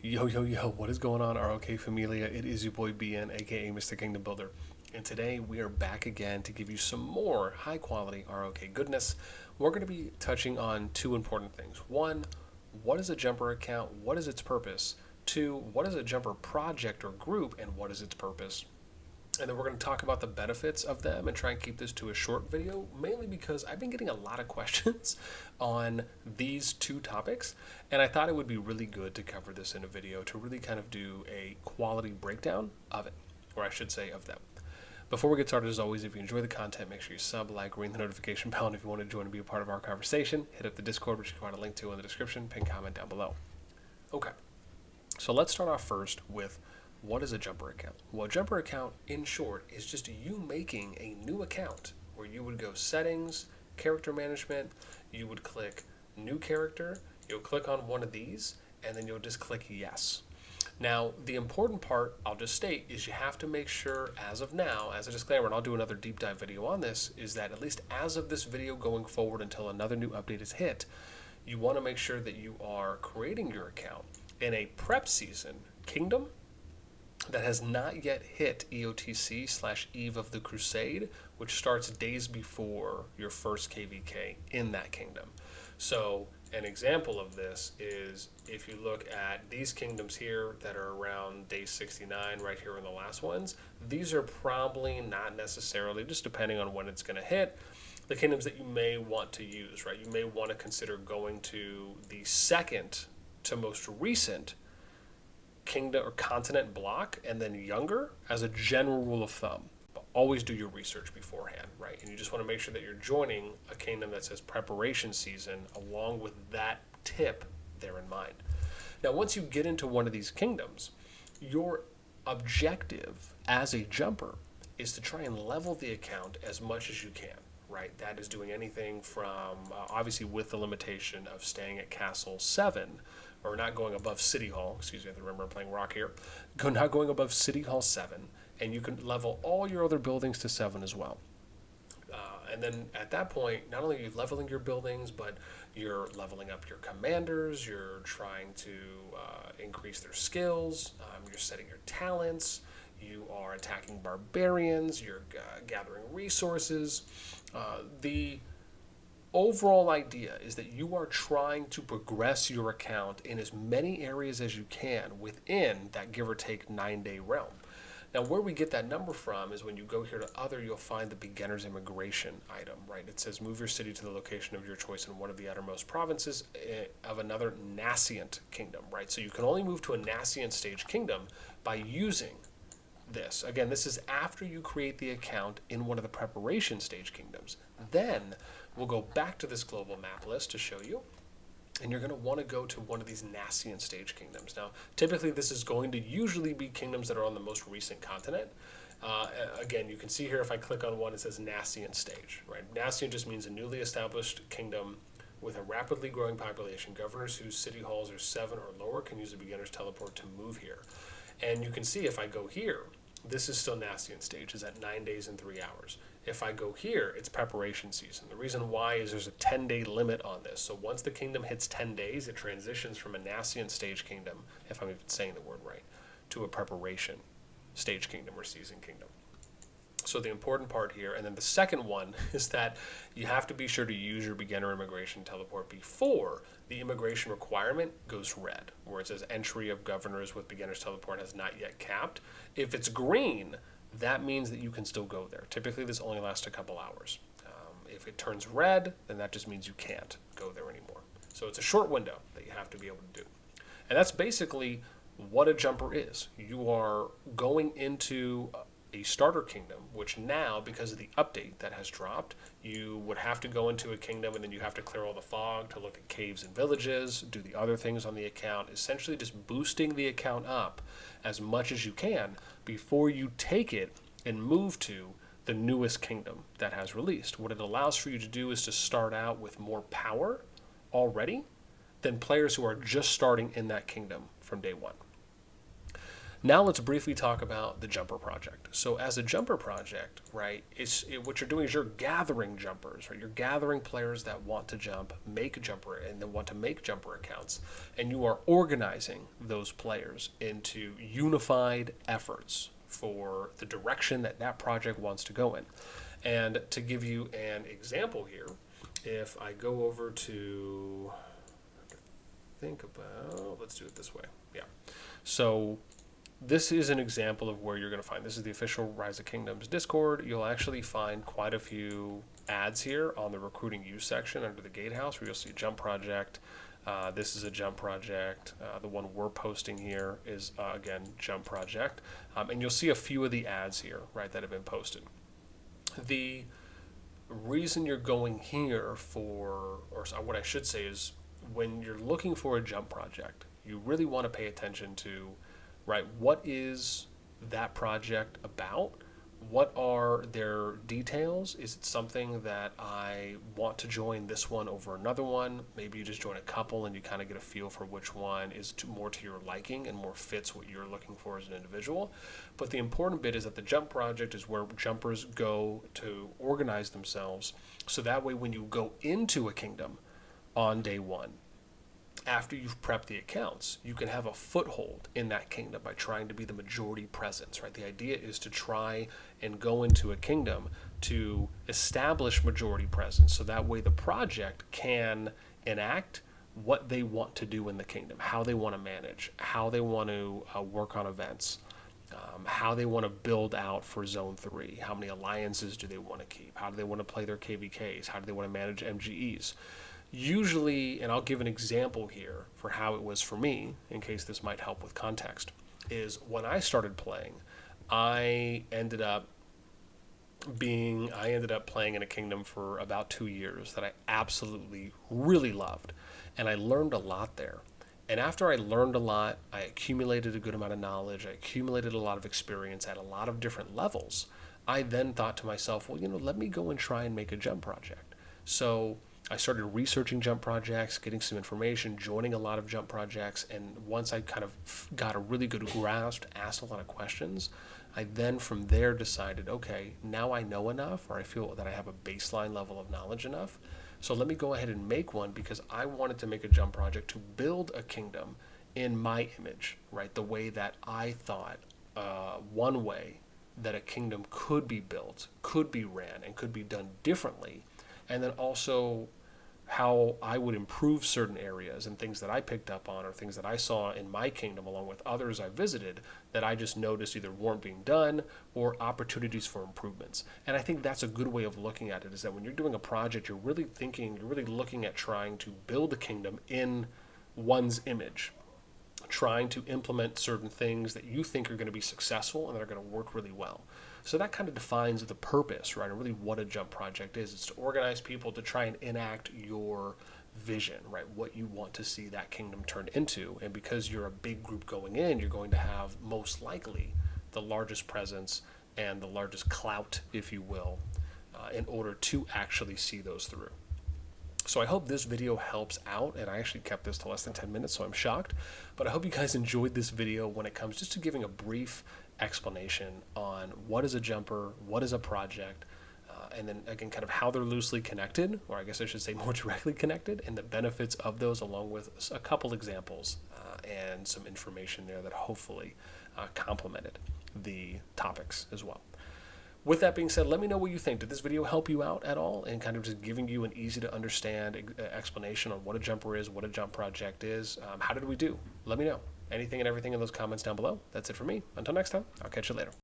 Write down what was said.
Yo, yo, yo, what is going on, RoK Familia? It is your boy BN, aka Mr. Kingdom Builder. And today we are back again to give you some more high quality RoK goodness. We're going to be touching on two important things. One, what is a jumper account? What is its purpose? Two, what is a jumper project or group and what is its purpose? And then we're going to talk about the benefits of them and try and keep this to a short video, mainly because I've been getting a lot of questions on these two topics, and I thought it would be really good to cover this in a video to really kind of do a quality breakdown of it, or I should say of them. Before we get started, as always, if you enjoy the content, make sure you sub, like, ring the notification bell, and if you want to join and be a part of our conversation, hit up the Discord, which you can find a link to in the description, pin comment down below. Okay, so let's start off first with what is a jumper account? Well, a jumper account, in short, is just you making a new account where you would go settings, character management, you would click new character, you'll click on one of these, and then you'll just click yes. Now, the important part, I'll just state, is you have to make sure, as of now, as a disclaimer, and I'll do another deep dive video on this, is that at least as of this video going forward until another new update is hit, you want to make sure that you are creating your account in a prep season kingdom that has not yet hit EOTC/Eve of the Crusade, which starts days before your first KVK in that kingdom. So an example of this is if you look at these kingdoms here that are around day 69, right here in the last ones, these are probably not necessarily, just depending on when it's going to hit, the kingdoms that you may want to use, right? You may want to consider going to the second to most recent kingdom or continent block and then younger as a general rule of thumb. But always do your research beforehand, right? And you just want to make sure that you're joining a kingdom that says preparation season along with that tip there in mind. Now, once you get into one of these kingdoms, your objective as a jumper is to try and level the account as much as you can, right? That is doing anything from, obviously with the limitation of staying at Castle 7, or not going above City Hall, excuse me, I have to remember I'm playing RoK here, not going above City Hall 7, and you can level all your other buildings to 7 as well. And then at that point, not only are you leveling your buildings, but you're leveling up your commanders, you're trying to increase their skills, you're setting your talents, you are attacking barbarians, you're gathering resources. The overall idea is that you are trying to progress your account in as many areas as you can within that give or take 9-day realm. Now, where we get that number from is when you go here to other, you'll find the beginner's immigration item, right? It says move your city to the location of your choice in one of the outermost provinces of another nascent kingdom, right? So you can only move to a nascent stage kingdom by using this. Again, this is after you create the account in one of the preparation stage kingdoms. Then we'll go back to this global map list to show you, and you're going to want to go to one of these nascent stage kingdoms. Now, typically this is going to usually be kingdoms that are on the most recent continent. Again, you can see here if I click on one, it says nascent stage, right? Nascent just means a newly established kingdom with a rapidly growing population. Governors whose city halls are 7 or lower can use a beginner's teleport to move here. And you can see if I go here, this is still nascent stage, is at 9 days and 3 hours. If I go here, it's preparation season. The reason why is there's a 10-day limit on this. So once the kingdom hits 10 days, it transitions from a nascent stage kingdom, if I'm even saying the word right, to a preparation stage kingdom or season kingdom. So the important part here, and then the second one is that you have to be sure to use your beginner immigration teleport before the immigration requirement goes red, where it says entry of governors with beginner's teleport has not yet capped. If it's green, that means that you can still go there. Typically, this only lasts a couple hours. If it turns red, then that just means you can't go there anymore. So it's a short window that you have to be able to do. And that's basically what a jumper is. You are going into a starter kingdom, which now, because of the update that has dropped, you would have to go into a kingdom and then you have to clear all the fog to look at caves and villages, do the other things on the account, essentially just boosting the account up as much as you can before you take it and move to the newest kingdom that has released. What it allows for you to do is to start out with more power already than players who are just starting in that kingdom from day one. Now let's briefly talk about the jumper project. So as a jumper project, right, what you're doing is you're gathering jumpers, right? You're gathering players that want to jump, make a jumper, and then want to make jumper accounts. And you are organizing those players into unified efforts for the direction that that project wants to go in. And to give you an example here, if I go over to, think about, let's do it this way. Yeah. So this is an example of where you're going to find, this is the official Rise of Kingdoms Discord. You'll actually find quite a few ads here on the recruiting you section under the gatehouse, where you'll see a jump project. This is a jump project. The one we're posting here is, again, jump project. And you'll see a few of the ads here, right, that have been posted. The reason you're going here for, or what I should say is, when you're looking for a jump project, you really want to pay attention to, right, what is that project about? What are their details? Is it something that I want to join this one over another one? Maybe you just join a couple and you kind of get a feel for which one is more to your liking and more fits what you're looking for as an individual. But the important bit is that the jump project is where jumpers go to organize themselves, so that way when you go into a kingdom on day one, after you've prepped the accounts, you can have a foothold in that kingdom by trying to be the majority presence, right? The idea is to try and go into a kingdom to establish majority presence, so that way the project can enact what they want to do in the kingdom, how they want to manage, how they want to work on events, how they want to build out for Zone 3, how many alliances do they want to keep, how do they want to play their KVKs, how do they want to manage MGEs. Usually, and I'll give an example here for how it was for me, in case this might help with context, is when I started playing, I ended up playing in a kingdom for about 2 years that I absolutely really loved, and I learned a lot there. And after I learned a lot, I accumulated a good amount of knowledge, I accumulated a lot of experience at a lot of different levels. I then thought to myself, well, let me go and try and make a jump project. So I started researching jump projects, getting some information, joining a lot of jump projects, and once I kind of got a really good grasp, asked a lot of questions, I then from there decided, okay, now I know enough, or I feel that I have a baseline level of knowledge enough, so let me go ahead and make one, because I wanted to make a jump project to build a kingdom in my image, right? The way that I thought, one way that a kingdom could be built, could be ran, and could be done differently, and then also how I would improve certain areas and things that I picked up on, or things that I saw in my kingdom along with others I visited that I just noticed either weren't being done or opportunities for improvements. And I think that's a good way of looking at it, is that when you're doing a project, you're really looking at trying to build a kingdom in one's image, trying to implement certain things that you think are going to be successful and that are going to work really well. So that kind of defines the purpose, right, and really what a jump project is. It's to organize people to try and enact your vision, right, what you want to see that kingdom turn into. And because you're a big group going in, you're going to have most likely the largest presence and the largest clout, if you will, in order to actually see those through. So I hope this video helps out, and I actually kept this to less than 10 minutes, so I'm shocked. But I hope you guys enjoyed this video when it comes just to giving a brief explanation on what is a jumper, what is a project, and then again kind of how they're loosely connected, or I guess I should say more directly connected, and the benefits of those, along with a couple examples and some information there that hopefully complemented the topics as well. With that being said, let me know what you think. Did this video help you out at all, and kind of just giving you an easy to understand explanation on what a jumper is, what a jump project is? How did we do? Let me know. Anything and everything in those comments down below. That's it for me. Until next time, I'll catch you later.